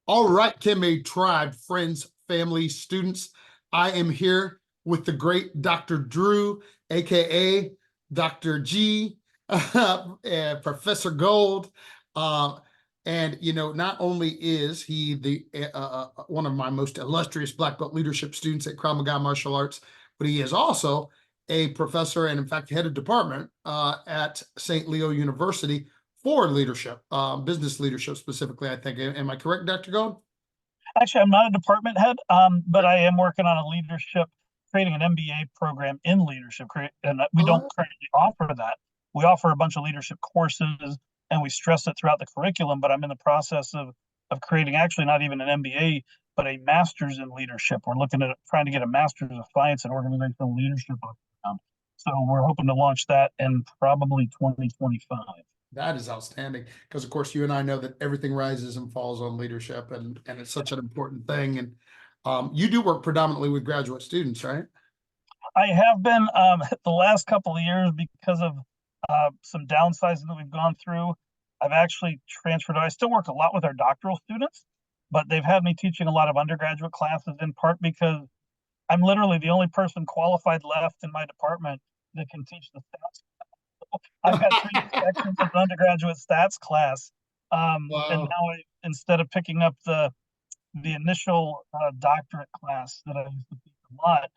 All right, KMA Tribe, friends, family, students. I am here with the great Dr. Drew, aka Dr. G, Professor Gold. Uh, and not only is he the one of my most illustrious black belt leadership students at Krav Maga Martial Arts, but he is also a professor and, in fact, head of department at St. Leo University for leadership, business leadership specifically, I think. Am I correct, Dr. Gold? Actually, I'm not a department head, but I am working on a leadership, creating an MBA program in leadership. And we don't Oh, currently offer that. We offer a bunch of leadership courses and we stress it throughout the curriculum, but I'm in the process of creating actually not even an MBA, but a master's in leadership. We're looking at trying to get a master's of science in organizational leadership. So we're hoping to launch that in probably 2025. that is outstanding. Because, of course, you and I know that everything rises and falls on leadership, and it's such an important thing. And you do work predominantly with graduate students, right? I have been the last couple of years because of some downsizing that we've gone through. I've actually transferred. I still work a lot with our doctoral students, but they've had me teaching a lot of undergraduate classes in part because I'm literally the only person qualified left in my department that can teach the stats. I've got three sections of an undergraduate stats class, and Wow. now instead of picking up the initial doctorate class that I used to teach a lot,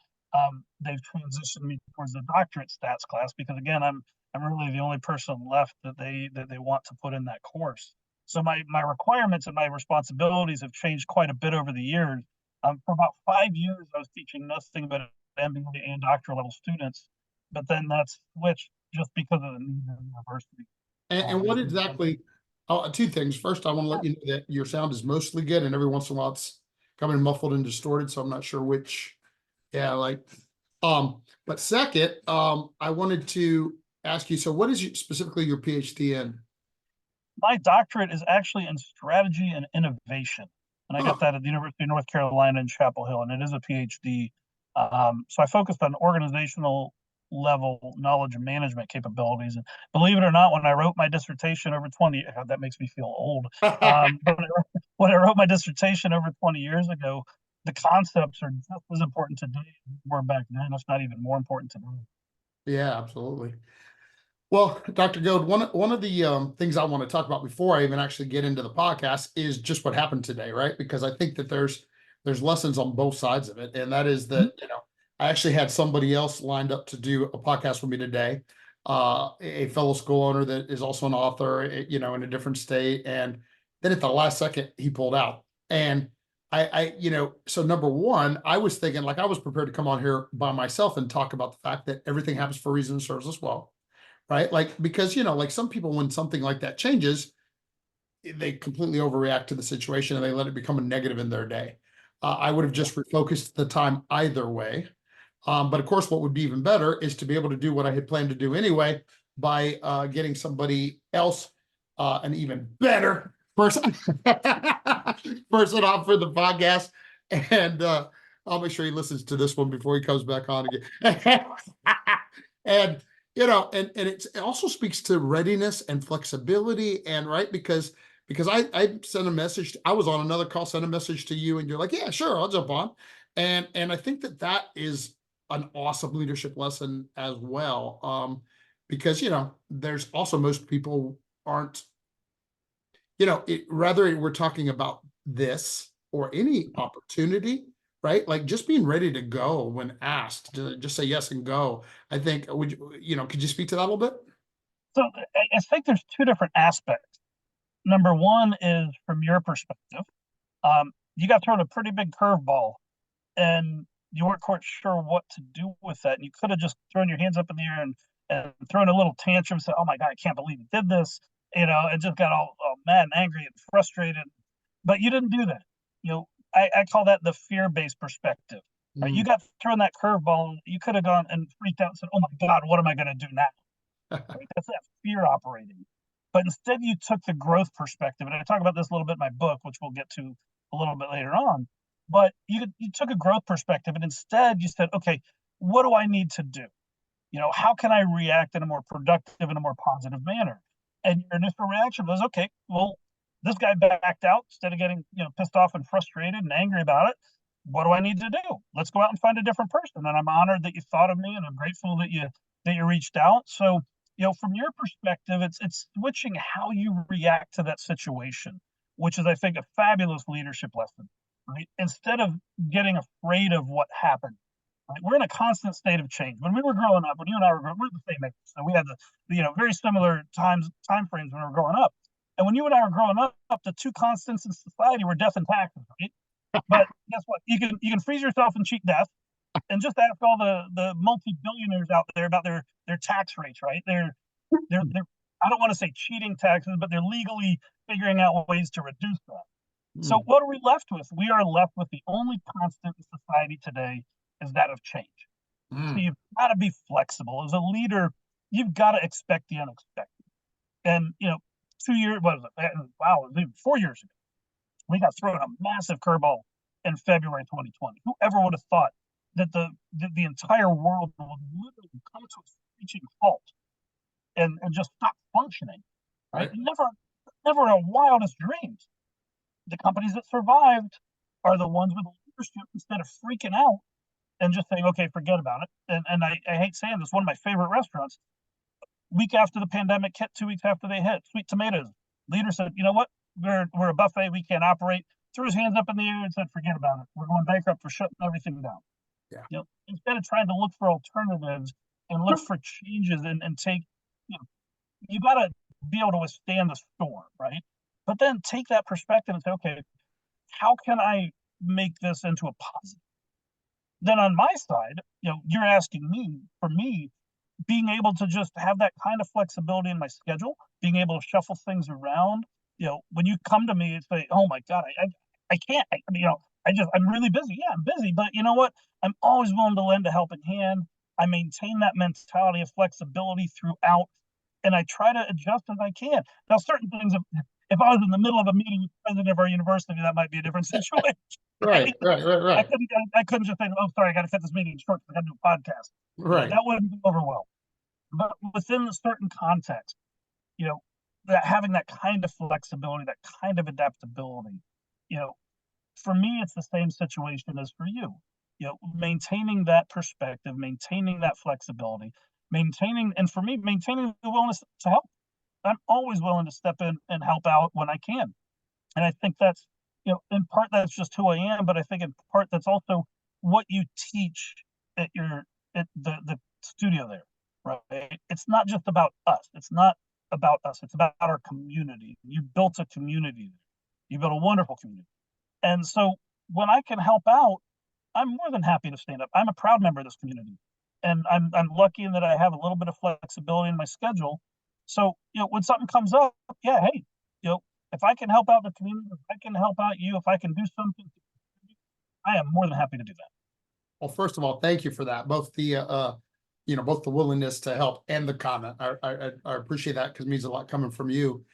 they've transitioned me towards the doctorate stats class because again, I'm really the only person left that they want to put in that course. So my requirements and my responsibilities have changed quite a bit over the years. For about 5 years, I was teaching nothing but MBA and doctoral level students, but then that's switched just because of the need of the university. And what exactly? Two things. First, I want to let you know that your sound is mostly good, and every once in a while it's coming muffled and distorted. So I'm not sure which. Yeah, like. But second, I wanted to ask you. So, what is specifically your PhD in? My doctorate is actually in strategy and innovation, and I got Huh. that at the University of North Carolina in Chapel Hill, and it is a PhD. So I focused on organizational level knowledge management capabilities. And believe it or not, when I wrote my dissertation over 20, that makes me feel old. But when I wrote my dissertation over 20 years ago, the concepts are just as important today as they were back then. If not even more important today. Yeah, absolutely. Well, Dr. Gold, one of the things I want to talk about before I even actually get into the podcast is just what happened today, right? Because I think that there's lessons on both sides of it, and that is Mhm. that I actually had somebody else lined up to do a podcast with me today, a fellow school owner that is also an author, in a different state, and then at the last second he pulled out, and so number one, I was thinking like I was prepared to come on here by myself and talk about the fact that everything happens for a reason and serves us well, right? Like, because, like some people, when something like that changes, they completely overreact to the situation and they let it become a negative in their day. I would have just refocused the time either way. But of course, what would be even better is to be able to do what I had planned to do anyway by getting somebody else, an even better person, person on for the podcast. And I'll make sure he listens to this one before he comes back on again. And it also speaks to readiness and flexibility, and right, because I sent a message, I was on another call, sent a message to you, and you're like, yeah, sure, I'll jump on. And I think that is an awesome leadership lesson as well. Because there's also, most people aren't, rather we're talking about this or any opportunity, right? Like just being ready to go when asked, to just say yes and go. I think, could you speak to that a little bit? So I think there's two different aspects. Number one is from your perspective. You got thrown a pretty big curveball and you weren't quite sure what to do with that. And you could have just thrown your hands up in the air and thrown a little tantrum, said, "Oh my God, I can't believe you did this," and just got all mad and angry and frustrated. But you didn't do that. I call that the fear-based perspective. Right? You Mm. got thrown that curveball. You could have gone and freaked out and said, "Oh my God, what am I going to do now?" Right? That's that fear operating. But instead, you took the growth perspective, and I talk about this a little bit in my book, which we'll get to a little bit later on. But you took a growth perspective, and instead you said, "Okay, what do I need to do? How can I react in a more productive and a more positive manner?" And your initial reaction was, "Okay, well, this guy backed out instead of getting, pissed off and frustrated and angry about it. What do I need to do? Let's go out and find a different person. And I'm honored that you thought of me, and I'm grateful that you reached out. So, from your perspective, it's switching how you react to that situation, which is, I think, a fabulous leadership lesson, right? Instead of getting afraid of what happened, right? We're in a constant state of change. When we were growing up, when you and I were growing, we're the same age, so we had very similar time frames when we were growing up. And when you and I were growing up, the two constants in society were death and taxes, right? But guess what? You can freeze yourself and cheat death, and just ask all the multi-billionaires out there about their tax rates, right? They're I don't want to say cheating taxes, but they're legally figuring out ways to reduce that. So Mm, what are we left with? We are left with the only constant in society today is that of change. So mm, you've got to be flexible. As a leader, you've got to expect the unexpected. And 2 years, what was it? Wow, it was even 4 years ago. We got thrown a massive curveball in February 2020. Whoever would have thought that the entire world would literally come to a screeching halt and just stop functioning, right? right. Never in our wildest dreams. The companies that survived are the ones with leadership instead of freaking out and just saying, okay, forget about it. And I hate saying this, one of my favorite restaurants, week after the pandemic hit, 2 weeks after they hit, Sweet Tomatoes, leader said, you know what? We're a buffet, we can't operate. Threw his hands up in the air and said, forget about it. We're going bankrupt for shutting everything down. Yeah. Instead of trying to look for alternatives and look for changes and take, you got to be able to withstand the storm, right? But then take that perspective and say, okay, how can I make this into a positive? Then on my side, you're asking me, for me, being able to just have that kind of flexibility in my schedule, being able to shuffle things around. When you come to me and say, "Oh my God, I can't," I'm really busy. Yeah, I'm busy, but you know what? I'm always willing to lend a helping hand. I maintain that mentality of flexibility throughout, and I try to adjust as I can. Now, certain things, if I was in the middle of a meeting with the president of our university, that might be a different situation. Right, Right? right, right, I right, couldn't, I couldn't just say, "Oh, sorry, I got to cut this meeting short. I got to do a podcast." right. That wouldn't go over well. But within a certain context, you know, that having that kind of flexibility, that kind of adaptability, you know, for me, it's the same situation as for you. Maintaining that perspective, maintaining that flexibility, and for me, maintaining the willingness to help. I'm always willing to step in and help out when I can. And I think that's, in part that's just who I am, but I think in part that's also what you teach at the studio there, right? It's not just about us. It's not about us. It's about our community. You built a community there. You built a wonderful community. And so when I can help out, I'm more than happy to stand up. I'm a proud member of this community. And I'm lucky in that I have a little bit of flexibility in my schedule. So, when something comes up, yeah, hey, if I can help out the community, if I can help out you, if I can do something, I am more than happy to do that. Well, first of all, thank you for that. Both both the willingness to help and the comment. I appreciate that because it means a lot coming from you.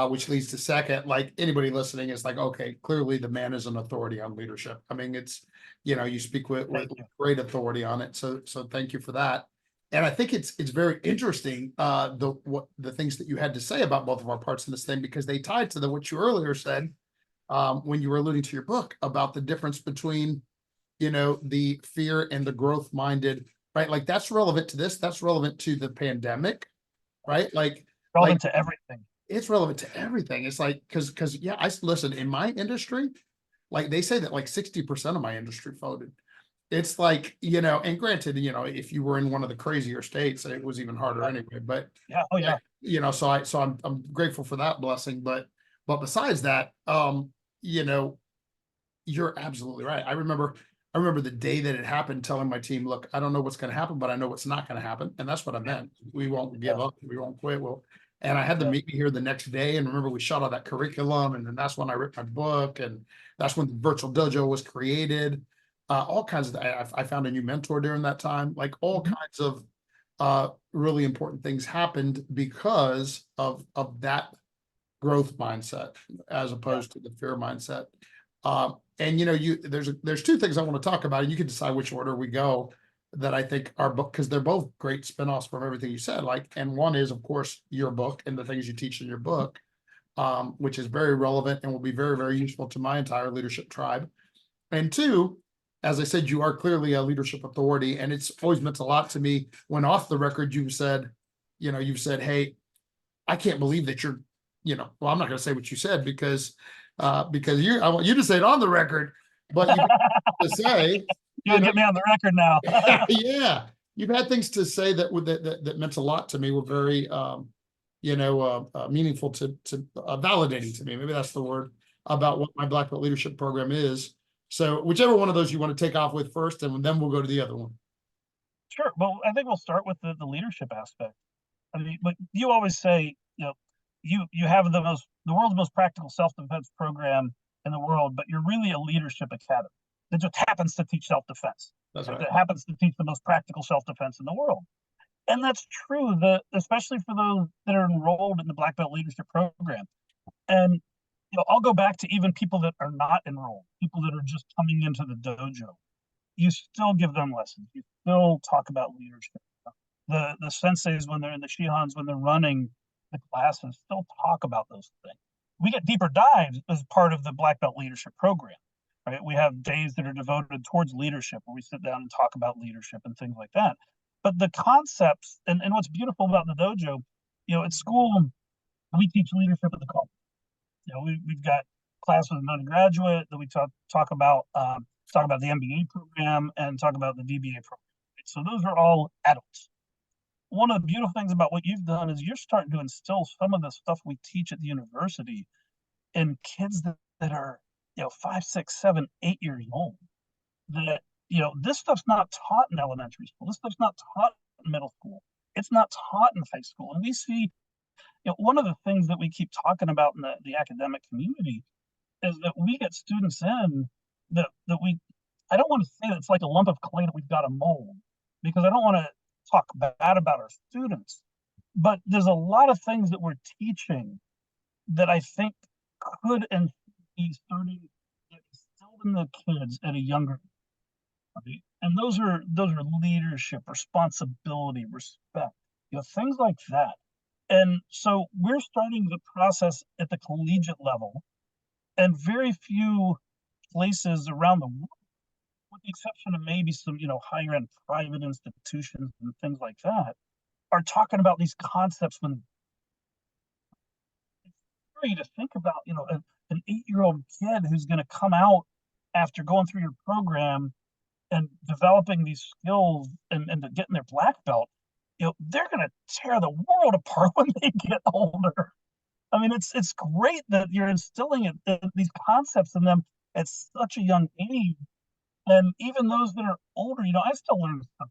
Which leads to second, like anybody listening is like, okay, clearly the man is an authority on leadership. I mean, it's, you speak with Thank you. great authority on it. So thank you for that. And I think it's very interesting, the things that you had to say about both of our parts in this thing, because they tied to what you earlier said, when you were alluding to your book about the difference between the fear and the growth minded, right? Like that's relevant to this, that's relevant to the pandemic, right? Like Relevant to everything. it's relevant to everything. It's like, because yeah, listen, in my industry, like they say that like 60% of my industry voted. It's like, and granted, if you were in one of the crazier states, it was even harder anyway. But Yeah. Oh yeah. so I'm grateful for that blessing. But besides that, you know, you're absolutely right. I remember the day that it happened, telling my team, look, I don't know what's going to happen, but I know what's not going to happen. And that's what I meant. We won't give Yeah. up. We won't quit. And I had the Yeah. meeting here the next day. And remember, we shot all that curriculum. And then that's when I wrote my book. And that's when the virtual dojo was created. All kinds of, I found a new mentor during that time, like all Mhm. kinds of really important things happened because of that growth mindset as Yeah. opposed to the fear mindset. And there's two things I want to talk about, and you can decide which order we go, that I think are book, because they're both great spinoffs from everything you said. Like, and one is of course your book and the things you teach in your book. which is very relevant and will be very, very useful to my entire leadership tribe. And two, as I said, you are clearly a leadership authority, and it's always meant a lot to me when off the record you've said, hey, I can't believe that you're, well, I'm not going to say what you said because I want you to say it on the record, but you to say, You'll get me on the record now. yeah, you've had things to say that meant a lot to me. Were very, meaningful to validating to me. Maybe that's the word about what my Black Belt Leadership Program is. So whichever one of those you want to take off with first, and then we'll go to the other one. Sure. Well, I think we'll start with the leadership aspect. I mean, but you always say, you have the world's most practical self-defense program in the world, but you're really a leadership academy that just happens to teach self-defense. That's right. That happens to teach the most practical self-defense in the world. And that's true, especially for those that are enrolled in the Black Belt Leadership Program. And I'll go back to even people that are not enrolled, people that are just coming into the dojo. You still give them lessons. You still talk about leadership. The senseis, when they're in the Shihans, when they're running the classes, still talk about those things. We get deeper dives as part of the Black Belt Leadership Program, right? We have days that are devoted towards leadership, where we sit down and talk about leadership and things like that. But the concepts and what's beautiful about the dojo, at school, we teach leadership at the college. We've got classes with an undergraduate that we talk about the MBA program and talk about the DBA program. Right? So those are all adults. One of the beautiful things about what you've done is you're starting to instill some of the stuff we teach at the university in kids that are 5, 6, 7, 8 years old. That this stuff's not taught in elementary school. This stuff's not taught in middle school. It's not taught in high school. And we see, one of the things that we keep talking about in the academic community is that we get students in that I don't want to say that it's like a lump of clay that we've got to mold, because I don't want to talk bad about our students, but there's a lot of things that we're teaching that I think could and be starting to instill in the kids at a younger age. Right? And those are leadership, responsibility, respect, things like that. And so we're starting the process at the collegiate level, and very few places around the world, with the exception of maybe some, higher end private institutions and things like that, are talking about these concepts. When it's scary to think about, an 8-year-old kid who's going to come out after going through your program and developing these skills and getting their black belt, they're going to tear the world apart when they get older. I mean, it's great that you're instilling these concepts in them at such a young age. And even those that are older, I still learn stuff.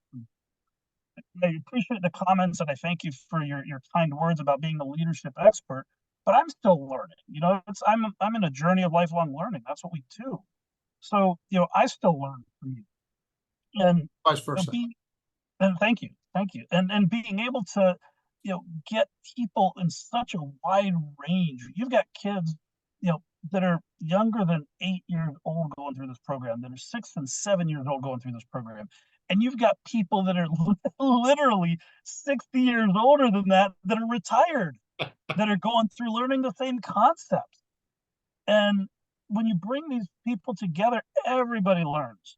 I appreciate the comments, and I thank you for your kind words about being a leadership expert. But I'm still learning. I'm in a journey of lifelong learning. That's what we do. So I still learn from you, and Vice versa. And thank you, and being able to get people in such a wide range. You've got kids that are younger than 8 years old going through this program, that are 6 and 7 years old going through this program. And you've got people that are literally 60 years older than that are retired, that are going through learning the same concepts. And when you bring these people together, everybody learns,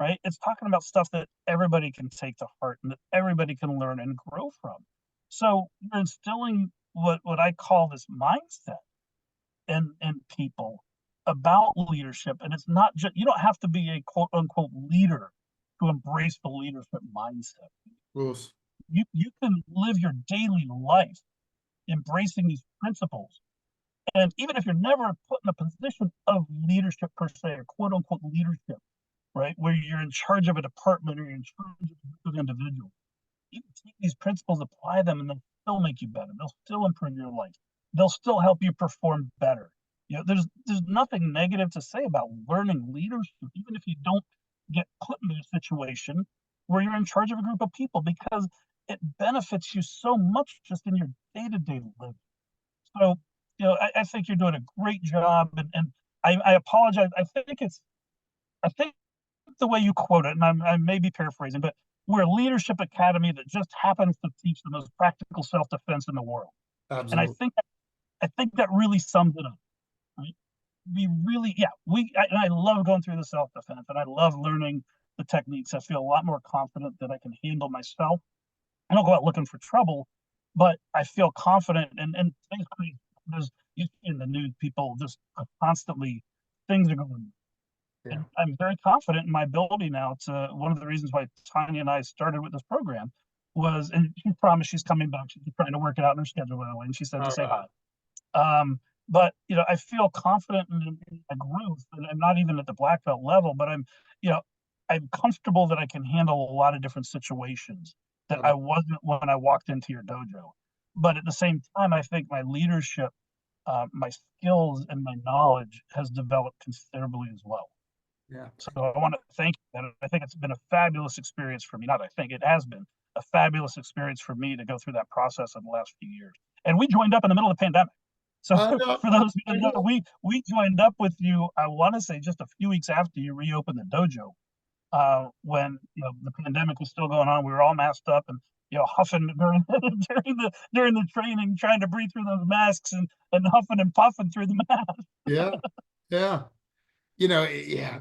right? It's talking about stuff that everybody can take to heart and that everybody can learn and grow from. So you're instilling what I call this mindset in people about leadership. And it's not just, you don't have to be a quote unquote leader to embrace the leadership mindset. Yes. You can live your daily life embracing these principles. And even if you're never put in a position of leadership per se, or quote unquote leadership, right, where you're in charge of a department or you're in charge of a group of individuals, you can take these principles, apply them, and they'll still make you better. They'll still improve your life. They'll still help you perform better. There's nothing negative to say about learning leadership, even if you don't get put into a situation where you're in charge of a group of people, because it benefits you so much just in your day-to-day living. So, I think you're doing a great job, and I apologize. I think the way you quote it, and I may be paraphrasing, but we're a leadership academy that just happens to teach the most practical self-defense in the world. Absolutely. And I think that really sums it up. Right? We really, yeah, and I love going through the self-defense, and I love learning the techniques. I feel a lot more confident that I can handle myself. I don't go out looking for trouble, but I feel confident, and things crazy. There's you see in the news, people just constantly things are going, Yeah. and I'm very confident in my ability now to one of the reasons why Tanya and I started with this program was, and she promised she's coming back. She's trying to work it out in her schedule, by the way, and she said to All say right. hi. But I feel confident in my growth, and I'm not even at the black belt level, but you know, I'm comfortable that I can handle a lot of different situations that Love I it. wasn't when I walked into your dojo. But at the same time, I think my leadership, my skills, and my knowledge has developed considerably as well. Yeah. So I want to thank you. And I think it's been a fabulous experience for me. Not I think it has been a fabulous experience for me to go through that process in the last few years. And we joined up in the middle of the pandemic. So I know. for those who I don't know, know. we joined up with you. I want to say just a few weeks after you reopened the dojo, when the pandemic was still going on. We were all masked up and huffing during during the training, trying to breathe through those masks and huffing and puffing through the mask. Yeah. Yeah.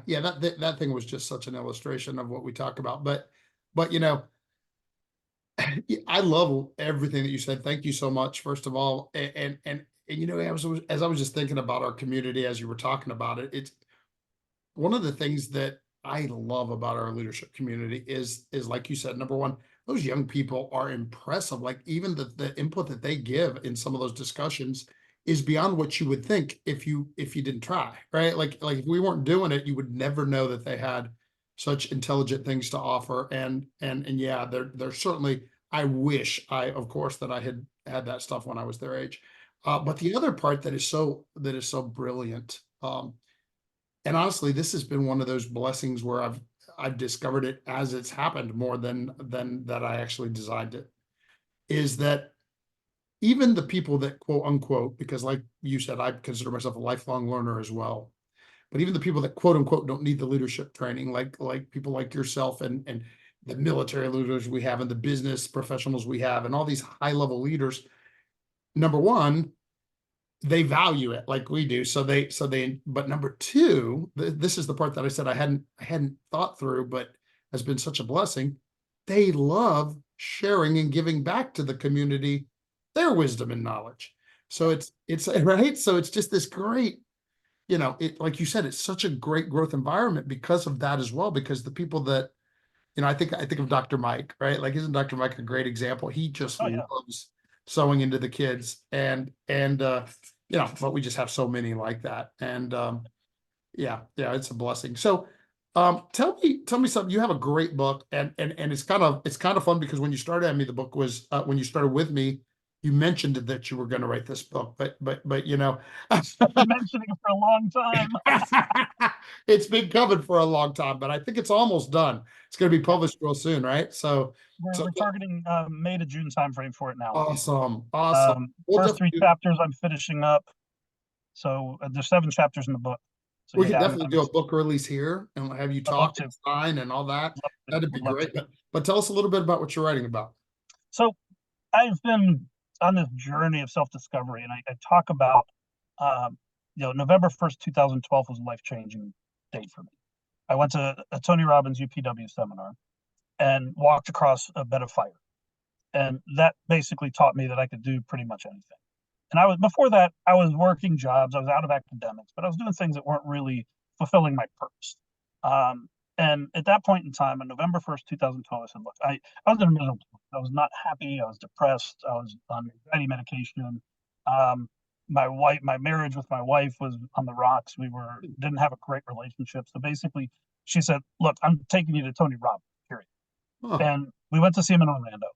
Yeah. That thing was just such an illustration of what we talk about. But I love everything that you said. Thank you so much, first of all. And as I was just thinking about our community as you were talking about it, it's one of the things that I love about our leadership community is like you said, number one, those young people are impressive. Like even the input that they give in some of those discussions is beyond what you would think if you didn't try, right? Like if we weren't doing it, you would never know that they had such intelligent things to offer. And yeah, they're certainly. I wish of course, that I had that stuff when I was their age. But the other part that is so brilliant. And honestly, this has been one of those blessings where I've discovered it as it's happened more than that I actually designed it. Is that even the people that quote unquote, because like you said, I consider myself a lifelong learner as well. But even the people that quote unquote don't need the leadership training, like people like yourself and the military leaders we have and the business professionals we have and all these high level leaders, number one, they value it like we do. But number two, this is the part that I said I hadn't thought through, but has been such a blessing. They love sharing and giving back to the community their wisdom and knowledge. So it's right. So it's just this great, it like you said, it's such a great growth environment because of that as well. Because the people that, I think of Dr. Mike, right? Like, isn't Dr. Mike a great example? He just Oh yeah. loves sewing into the kids and but we just have so many like that. And yeah, it's a blessing. So tell me something. You have a great book and it's kind of fun because when you started at me, the book was when you started with me, you mentioned that you were going to write this book, but I've been mentioning it for a long time. it's been coming for a long time, but I think it's almost done. It's going to be published real soon, right? So, We're, so we're targeting May to June timeframe for it now. awesome, awesome. We'll First three definitely, chapters I'm finishing up. So there's 7 chapters in the book. So we can yeah, definitely do a book release here and have you I'd love talk to. and sign and all that. Love to. That'd be Would love great. to. But tell us a little bit about what you're writing about. So I've been on this journey of self-discovery, and I talk about, November 1st, 2012 was a life-changing date for me. I went to a Tony Robbins UPW seminar and walked across a bed of fire. And that basically taught me that I could do pretty much anything. And before that, I was working jobs. I was out of academics, but I was doing things that weren't really fulfilling my purpose. Um, and at that point in time, on November 1st, 2012, I said, look, I was in a miserable place. I was not happy. I was depressed. I was on anxiety medication. Um, my marriage with my wife was on the rocks. Didn't have a great relationship. So basically, she said, look, I'm taking you to Tony Robbins, period. Huh. And we went to see him in Orlando,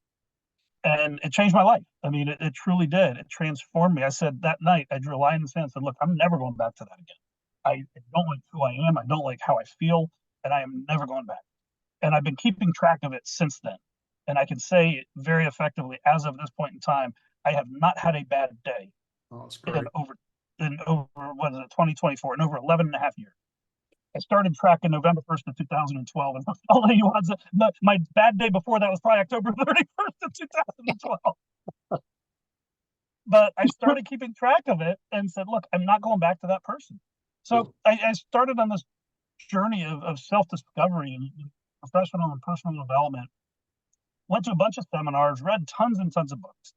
and it changed my life. I mean, it truly did. It transformed me. I said that night, I drew a line in the sand and said, look, I'm never going back to that again. I don't like who I am. I don't like how I feel, and I am never going back. And I've been keeping track of it since then. And I can say very effectively, as of this point in time, I have not had a bad day Oh, that's in great. over what is it, 2024, in over 11 and a half years. I started tracking November 1st of 2012, and I'll let you on. My bad day before that was probably October 31st of 2012. but I started keeping track of it and said, look, I'm not going back to that person. So I started on this journey of self-discovery and professional and personal development. Went to a bunch of seminars, read tons and tons of books,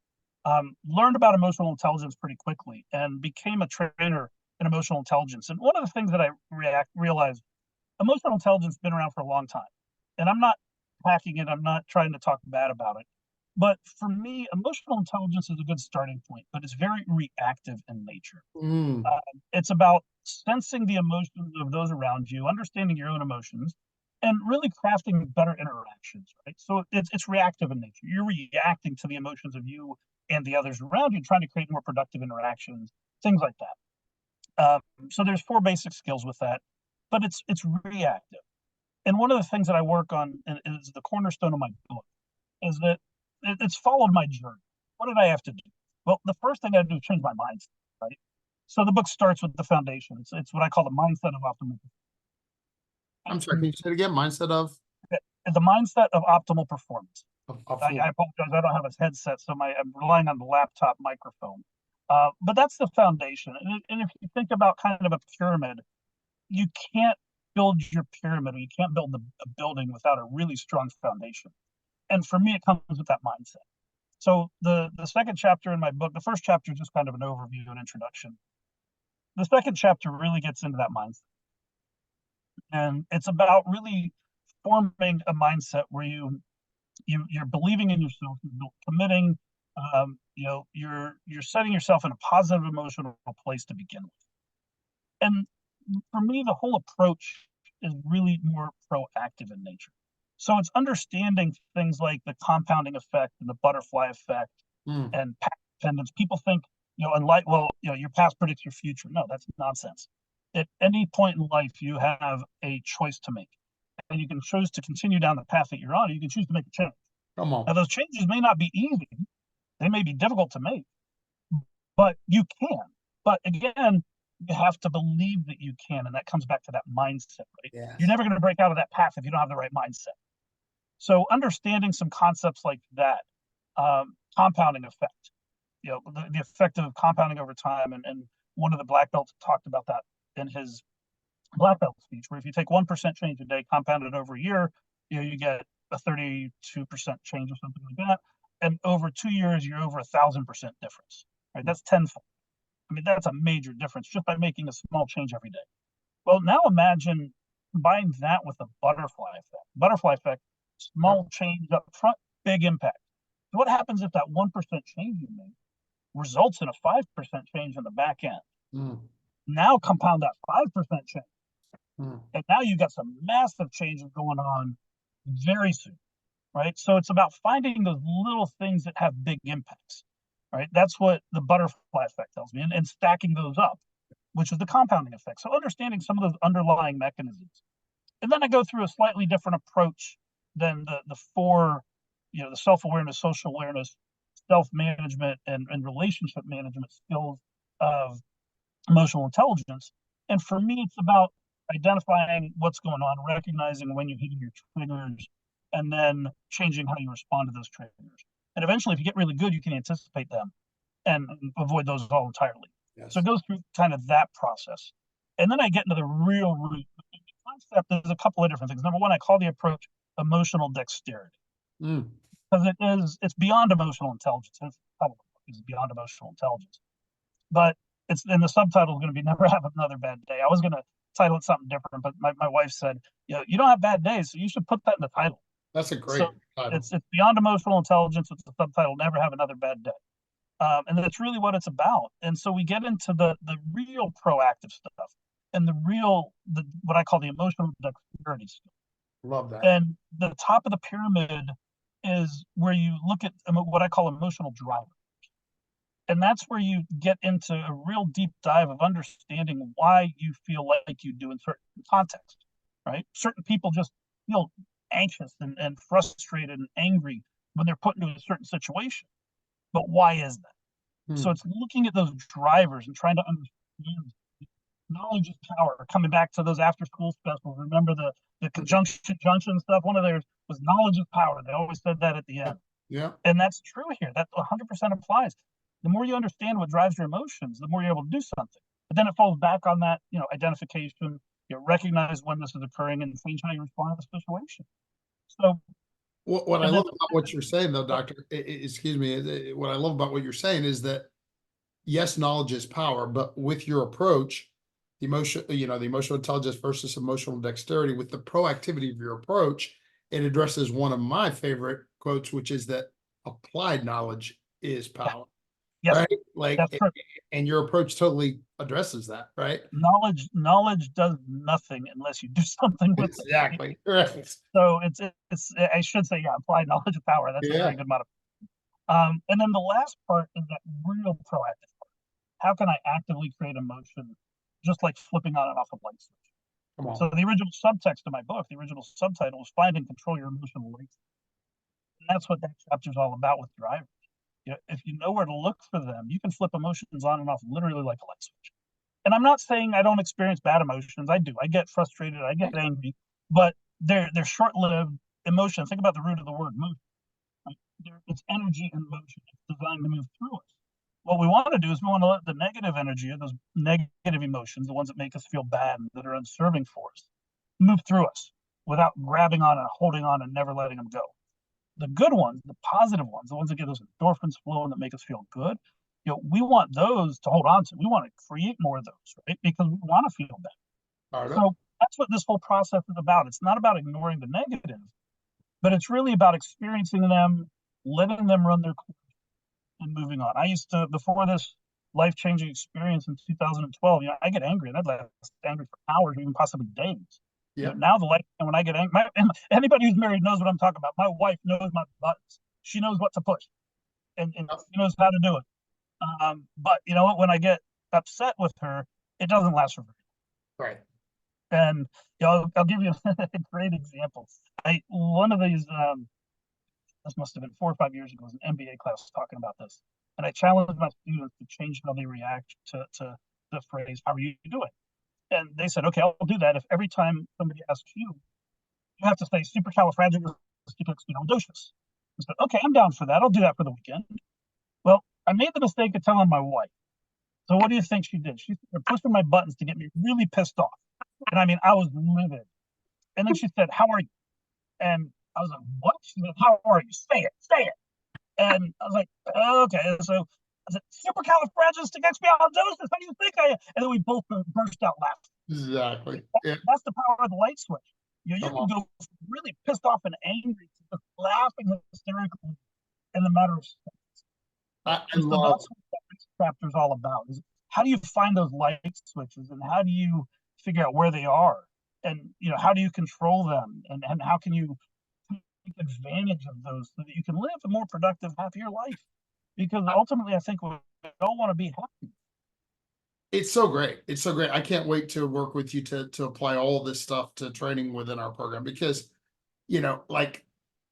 learned about emotional intelligence pretty quickly, and became a trainer in emotional intelligence. And one of the things that I realized, emotional intelligence has been around for a long time, and I'm not hacking it. I'm not trying to talk bad about it. But for me, emotional intelligence is a good starting point, but it's very reactive in nature. Mm. It's about sensing the emotions of those around you, understanding your own emotions, and really crafting better interactions, right? So it's reactive in nature. You're reacting to the emotions of you and the others around you, trying to create more productive interactions, things like that. So there's 4 basic skills with that, but it's reactive. And one of the things that I work on and is the cornerstone of my book is that it's followed my journey. What did I have to do? Well, the first thing I had to do is change my mindset, right? So the book starts with the foundation. It's what I call the mindset of optimal. I'm sorry, can you say it again? Mindset The mindset of optimal performance. of I apologize. I don't have a headset, so I'm relying on the laptop microphone. But that's the foundation. And if you think about kind of a pyramid, you can't build your pyramid, or you can't build a building without a really strong foundation. And for me, it comes with that mindset. So the second chapter in my book, the first chapter is just kind of an overview and introduction. The second chapter really gets into that mindset, and it's about really forming a mindset where you're believing in yourself, you're committing, you're setting yourself in a positive emotional place to begin with. And for me, the whole approach is really more proactive in nature. So it's understanding things like the compounding effect and the butterfly effect mm. and past dependence. People think, in life, well, your past predicts your future. No, that's nonsense. At any point in life, you have a choice to make, and you can choose to continue down the path that you're on, or you can choose to make a change. Come Now, on. those changes may not be easy; they may be difficult to make, but you can. But again, you have to believe that you can, and that comes back to that mindset, right? You're Yes. never going to break out of that path if you don't have the right mindset. So understanding some concepts like that, compounding effect, the effect of compounding over time, and one of the black belts talked about that in his black belt speech, where if you take 1% change a day, compound it over a year, you get a 32% change or something like that, and over 2 years, you're over 1,000% difference, right? That's tenfold. I mean, that's a major difference just by making a small change every day. Well, now imagine combine that with the butterfly effect. Butterfly effect, Yep. small change up front, big impact. So what happens if that 1% change you make results in a 5% change in the back end? Mm. Now compound that 5% change. Mm. And now you got some massive changes going on very soon, right? So it's about finding those little things that have big impacts, right? That's what the butterfly effect tells me, and stacking those up, which is the compounding effect. So understanding some of those underlying mechanisms. And then I go through a slightly different approach than the 4, the self-awareness, social awareness, self-management, and relationship management skills of emotional intelligence. And for me, it's about identifying what's going on, recognizing when you're hitting your triggers, and then changing how you respond to those triggers. And eventually, if you get really good, you can anticipate them and avoid those all entirely. So Yes. it goes through kind of that process. And then I get into the real root. The concept is a couple of different things. Number one, I call the approach emotional dexterity, Mm. because it's beyond emotional intelligence. It's beyond emotional intelligence. But it's and the subtitle is going to be never have another bad day. I was going to title it something different, but my wife said, you don't have bad days, so you should put that in the title. That's a So great title. it's beyond emotional intelligence. It's the subtitle, never have another bad day. And that's really what it's about. And so we get into the real proactive stuff and the what I call the emotional dexterity skill. Love that. And the top of the pyramid is where you look at what I call emotional driver. And that's where you get into a real deep dive of understanding why you feel like you do in certain contexts, right? Certain people just feel anxious and frustrated and angry when they're put into a certain situation. But why is that? So Mm. it's looking at those drivers and trying to understand knowledge is power. Coming back to those after school specials, remember the conjunction junction stuff? One of theirs was knowledge is power. They always said that at the end. Yeah. And that's true here. That 100% applies. the more you understand what drives your emotions, the more you're able to do something. But then it falls back on that, identification, recognize when this is occurring and change how you respond to the situation. So, What I and then, love about what you're saying, though, Doctor, excuse me, what I love about what you're saying is that yes, knowledge is power, but with your approach, the emotional intelligence versus emotional dexterity, with the proactivity of your approach, it addresses one of my favorite quotes, which is that applied knowledge is yeah, power, yes, right? Like, that's true. and your approach totally addresses that, right? Knowledge does nothing unless you do something with it. Right? Exactly. Right. So I should say, yeah, applied knowledge of power. That's a Yeah. very good modifier. And then the last part is that real proactive part. How can I actively create emotion, just like flipping on and off a light switch? Come on. So the original subtext of my book, the original subtitle was "Find and Control Your Emotional Light," and that's what that chapter is all about with drivers. If you know where to look for them, you can flip emotions on and off literally like a light switch. And I'm not saying I don't experience bad emotions. I do. I get frustrated. I get angry, but they're short-lived emotions. Think about the root of the word motion. Right? It's energy and motion. It's designed to move through us. What we want to do is we want to let the negative energy, those negative emotions, the ones that make us feel bad, that are unserving for us, move through us without grabbing on and holding on and never letting them go. The good ones, the positive ones, the ones that get those endorphins flowing that make us feel good, we want those to hold on to. We want to create more of those, right? Because we want to feel better. All right. So that's what this whole process is about. It's not about ignoring the negative, but it's really about experiencing them, letting them run their course, and moving on. I used to, before this life-changing experience in 2012, I get angry, and I'd last angry for hours, even possibly days. Yeah. Now when I get angry, anybody who's married knows what I'm talking about. My wife knows my buttons. She knows what to push, and she knows how to do it. But you know what? When I get upset with her, it doesn't last for very Right. long. And I'll give you a great example. One of these this must have been 4 or 5 years ago, it was an MBA class talking about this. And I challenged my students to change how they react to the phrase, "How are you doing?" And they said, "Okay, I'll do that if every time somebody asks you, you have to say supercalifragilisticexpialidocious." I said, "Okay, I'm down for that. I'll do that for the weekend." Well, I made the mistake of telling my wife. So what do you think she did? She started pushing my buttons to get me really pissed off. And I mean, I was livid. And then she said, "How are you?" And I was like, "What?" She said, "How are you? Say it, say it." And I was like, "Okay." So I said, "Supercalifragilisticexpialidocious. How do you think I am?" And then we both burst out laughing. Exactly. Yeah. That's the power of the light switch. You Come can on. go from really pissed off and angry to just laughing hysterically in a matter of seconds. I And so love. that's what this chapter is all about: is how do you find those light switches, and how do you figure out where they are, and how do you control them, and how can you take advantage of those so that you can live a more productive, happier life? Because ultimately, I think we all want to be happy. It's so great. It's so great. I can't wait to work with you to apply all this stuff to training within our program because, like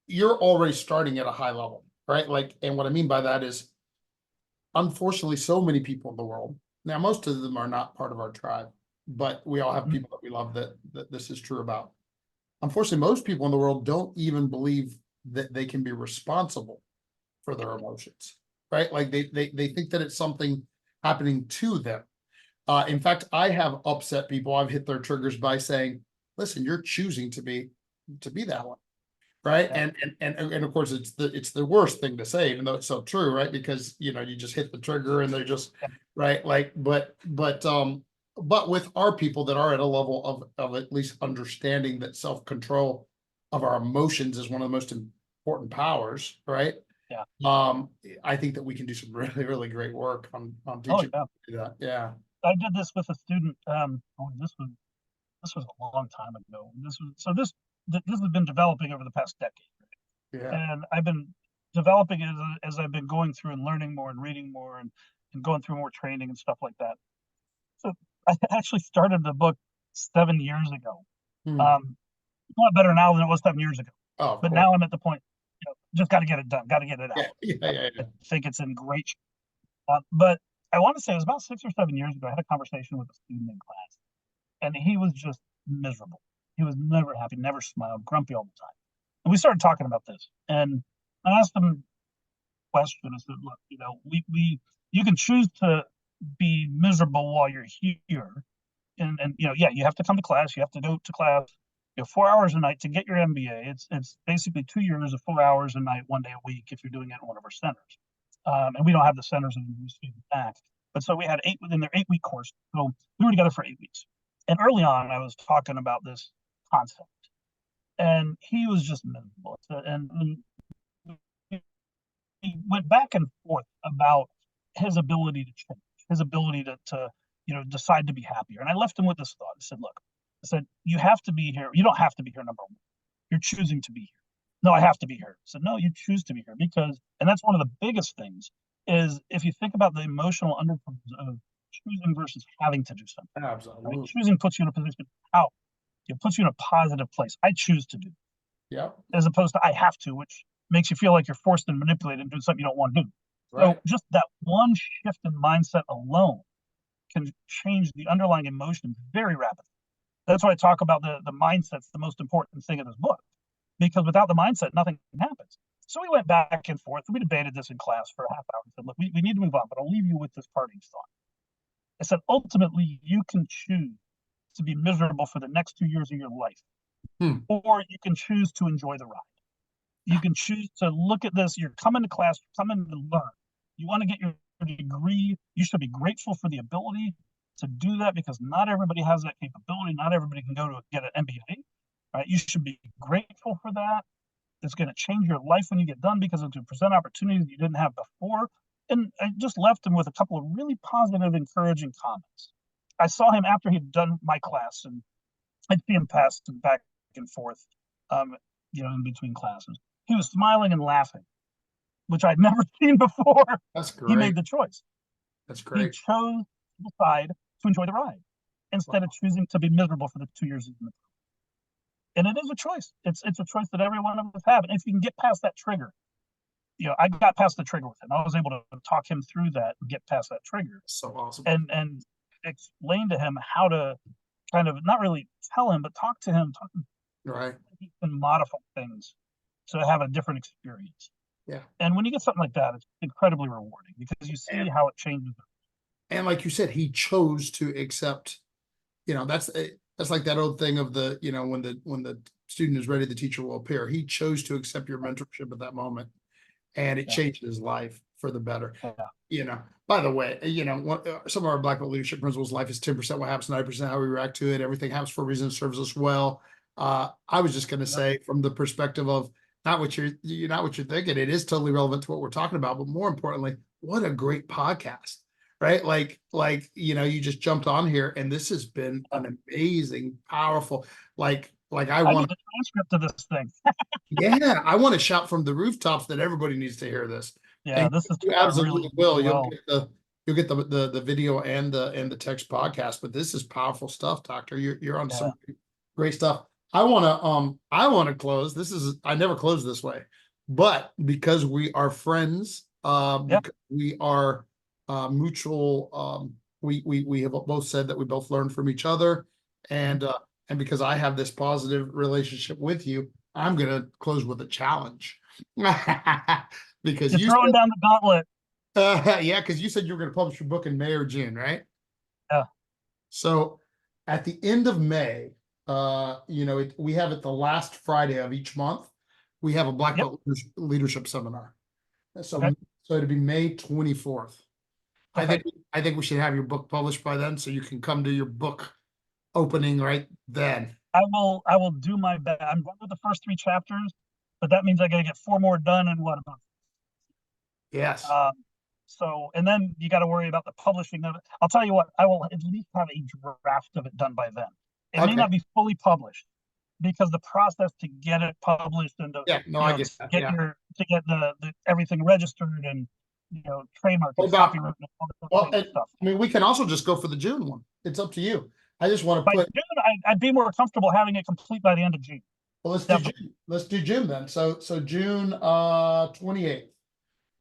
you're already starting at a high level, right? Like, and what I mean by that is, unfortunately, so many people in the world. Now, most of them are not part of our tribe, but we all have Mhm. people that we love that this is true about. Unfortunately, most people in the world don't even believe that they can be responsible for their emotions, right? Like they think that it's something happening to them. In fact, I have upset people. I've hit their triggers by saying, "Listen, you're choosing to be that one." Right. Yeah. And of course it's the worst thing to say, even though it's so true, right? Because you just hit the trigger and they're just right. Like, but with our people that are at a level of at least understanding that self-control of our emotions is one of the most important powers, right? Yeah. Um, I think that we can do some really, really great work on Oh teaching yeah. people to do that. Yeah. I did this with a student. This was a long time ago. This has been developing over the past decade, Yeah. and I've been developing it as I've been going through and learning more and reading more and going through more training and stuff like that. So I actually started the book 7 years ago. Hmm. A lot better now than it was 7 years ago. Oh, of But course. now I'm at the point, just got to get it done, got to get it Yeah. out. Yeah. Yeah. I Yeah. think it's in great shape. But I want to say it was about 6 or 7 years ago. I had a conversation with a student in class, and he was just miserable. He was never happy, never smiled, grumpy all the time. And we started talking about this, and I asked him, question. I said, look, you can choose to be miserable while you're here. And yeah, you have to come to class, you have to go to class, 4 hours a night to get your MBA. It's basically 2 years of 4 hours a night, 1 day a week if you're doing it in one of our centers. And we don't have the centers in the back. But so we had 8 within their 8-week course. So we were together for 8 weeks. And early on, I was talking about this concept. And he was just miserable. And he went back and forth about his ability to change, his ability to decide to be happier. And I left him with this thought. I said, look, you have to be here. You don't have to be here, number one. You're choosing to be here. No, I have to be here. I said, no, you choose to be here because, and that's one of the biggest things, is if you think about the emotional undertones of choosing versus having to do something. Absolutely. Right? Choosing puts you in a position out. It puts you in a positive place. I choose to do. Yeah. As opposed to I have to, which makes you feel like you're forced and manipulated and doing something you don't want to do. Right. So just that one shift in mindset alone can change the underlying emotion very rapidly. That's why I talk about the mindset's the most important thing in this book, because without the mindset, nothing happens. So we went back and forth. We debated this in class for a half hour. I said, look, we need to move on, but I'll leave you with this parting thought. I said, ultimately, you can choose to be miserable for the next 2 years of your life, or you can choose to enjoy the ride. You can choose to look at this. You're coming to class, you're coming to learn. You want to get your degree. You should be grateful for the ability to do that because not everybody has that capability. Not everybody can go to get an MBA, right? You should be grateful for that. It's going to change your life when you get done because it's going to present opportunities you didn't have before. And I just left him with a couple of really positive, encouraging comments. I saw him after he'd done my class, and I'd see him pass back and forth, in between classes. He was smiling and laughing, which I'd never seen before. That's great. He made the choice. That's great. He chose to decide to enjoy the ride instead of choosing to be miserable for the 2 years. And it is a choice. It's a choice that every one of us have. And if you can get past that trigger, I got past the trigger with him. I was able to talk him through that and get past that trigger. So awesome. And explain to him how to kind of not really tell him, but talk to him. Right. He can modify things to have a different experience. Yeah. And when you get something like that, it's incredibly rewarding because you see how it changes. And like you said, he chose to accept, that's like that old thing of the, when the student is ready, the teacher will appear. He chose to accept your mentorship at that moment, and it changed his life for the better. Yeah. By the way, some of our Black Belt leadership principles, life is 10% what happens, 90% how we react to it. Everything happens for a reason, serves us well. I was just going to say, from the perspective of not what you're thinking, it is totally relevant to what we're talking about, but more importantly, what a great podcast, right? Like, you just jumped on here and this has been an amazing, powerful, I want the transcript of this thing. Yeah, I want to shout from the rooftops that everybody needs to hear this. Yeah, And this is you absolutely really will. well. You'll get the video and the text podcast, but this is powerful stuff, Doctor. You're on some great stuff. I want to close. I never close this way, but because we are friends, because we are mutual, we have both said that we both learn from each other, and because I have this positive relationship with you, I'm going to close with a challenge. Because you're throwing down the gauntlet. Yeah, because you said you were going to publish your book in May or June, right? Yeah. So at the end of May, we have it the last Friday of each month. We have a Black Belt leadership seminar. So it'll be May 24th. Okay. I think we should have your book published by then, so you can come to your book opening right then. I will do my best. I'm done with the first 3 chapters, but that means I got to get 4 more done in what about? Yes. So, and then you got to worry about the publishing of it. I'll tell you what, I will at least have a draft of it done by then. It may not be fully published because the process to get it published and to I get that. To get the everything registered and trademark and copyright and all that stuff. I mean, we can also just go for the June one. It's up to you. I just want to put. June, I'd be more comfortable having it complete by the end of June. Well, let's do June then. So June 28th.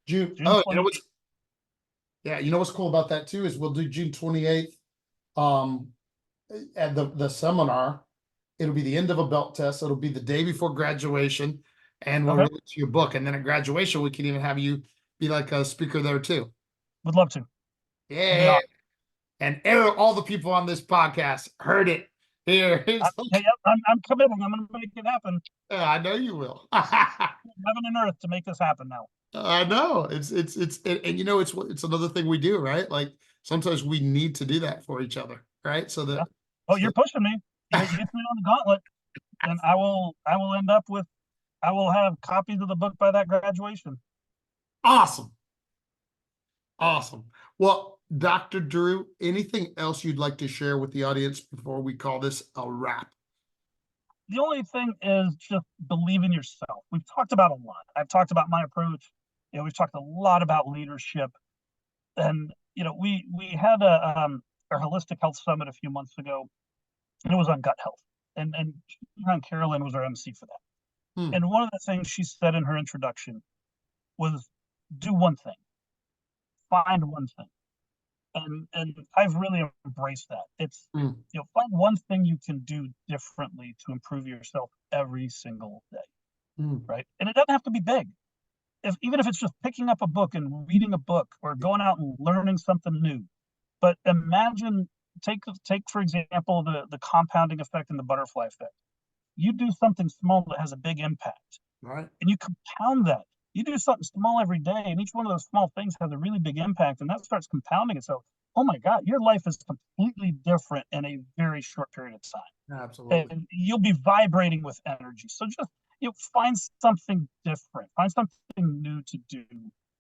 June. Oh, 28th. You know what's cool about that too is we'll do June 28th. At the seminar, it'll be the end of a belt test. It'll be the day before graduation, and we'll release your book. And then at graduation, we can even have you be like a speaker there too. Would love to. Yeah. And all the people on this podcast heard it here. Hey, yep, I'm committing. I'm going to make it happen. I know you will. Heaven and earth to make this happen now. I know and you know, it's another thing we do, right? Like sometimes we need to do that for each other, right? So that, Oh, you're pushing me. You hit me on the gauntlet, and I will end up with, I will have copies of the book by that graduation. awesome. Awesome. Well, Dr. Drew, anything else you'd like to share with the audience before we call this a wrap? The only thing is just believe in yourself. We've talked about a lot. I've talked about my approach. You know, we've talked a lot about leadership, and you know, we had our holistic health summit a few months ago, and it was on gut health, and Carolyn was our MC for that. Hmm. And one of the things she said in her introduction was, "Do one thing, find one thing." And I've really embraced that. It's, Mm. you know, find one thing you can do differently to improve yourself every single day, Mm. right? And it doesn't have to be big. Even if it's just picking up a book and reading a book or going out and learning something new. But imagine, take for example the compounding effect and the butterfly effect. You do something small that has a big impact, Right. and you compound that. You do something small every day, and each one of those small things has a really big impact, and that starts compounding itself. Oh my God, your life is completely different in a very short period of time. Absolutely. And you'll be vibrating with energy. So just, you know, find something different, find something new to do.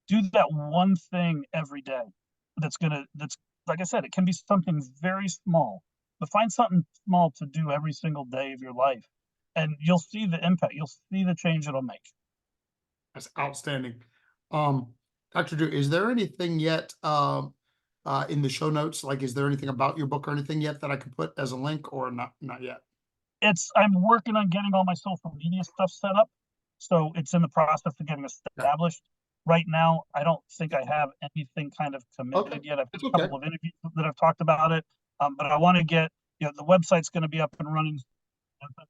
Do that one thing every day that's like I said, it can be something very small, but find something small to do every single day of your life, and you'll see the impact. You'll see the change it'll make. That's outstanding. Um, Dr. Drew, is there anything yet in the show notes? Like, is there anything about your book or anything yet that I could put as a link or not yet? I'm working on getting all my social media stuff set up, so it's in the process of getting established. Right now, I don't think I have anything kind of committed yet. I've It's a okay. couple of interviews that I've talked about it, but I want to get, you know, the website's going to be up and running,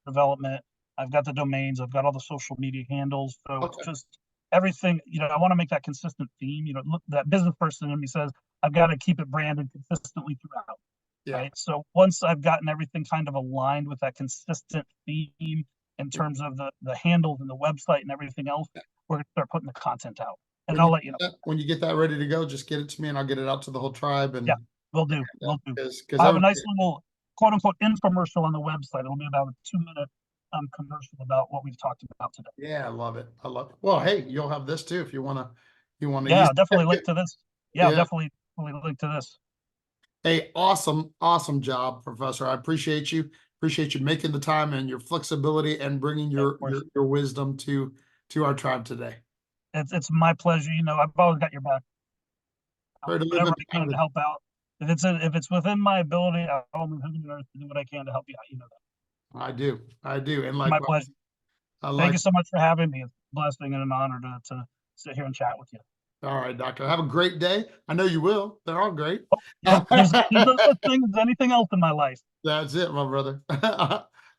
development. I've got the domains, I've got all the social media handles, so Okay. it's just everything. You know, I want to make that consistent theme. You know, look, that business person in me says I've got to keep it branded consistently throughout. Yeah. Right. So once I've gotten everything kind of aligned with that consistent theme in terms of the handles and the website and everything else, we're gonna start putting the content out. And I'll let you know. When you get that ready to go, just get it to me and I'll get it out to the whole tribe. And Yeah, we'll do. We'll do. because I'll have a nice little quote unquote infomercial on the website. It'll be about a 2-minute commercial about what we've talked about today. yeah, I love it. I love it. Well, hey, you'll have this too if you want to Yeah, use definitely link to this. Yeah, Yeah. definitely link to this. Hey, awesome job, Professor. I appreciate you. Appreciate you making the time and your flexibility and bringing Of course. your wisdom to our tribe today. It's my pleasure. You know, I've always got your back. Try to live Whatever I can empowered. to help out. If it's within my ability, I will move heaven and earth to do what I can to help you out. You know that. I do. And My pleasure. I Thank like. you so much for having me. It's a blessing and an honor to sit here and chat with you. All right, doctor. Have a great day. I know you will. They're all great. Yep, there's no such thing as anything else in my life. That's it, my brother.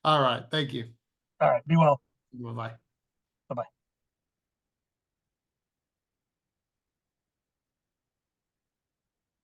All right. Thank you. All right, be well. Bye bye.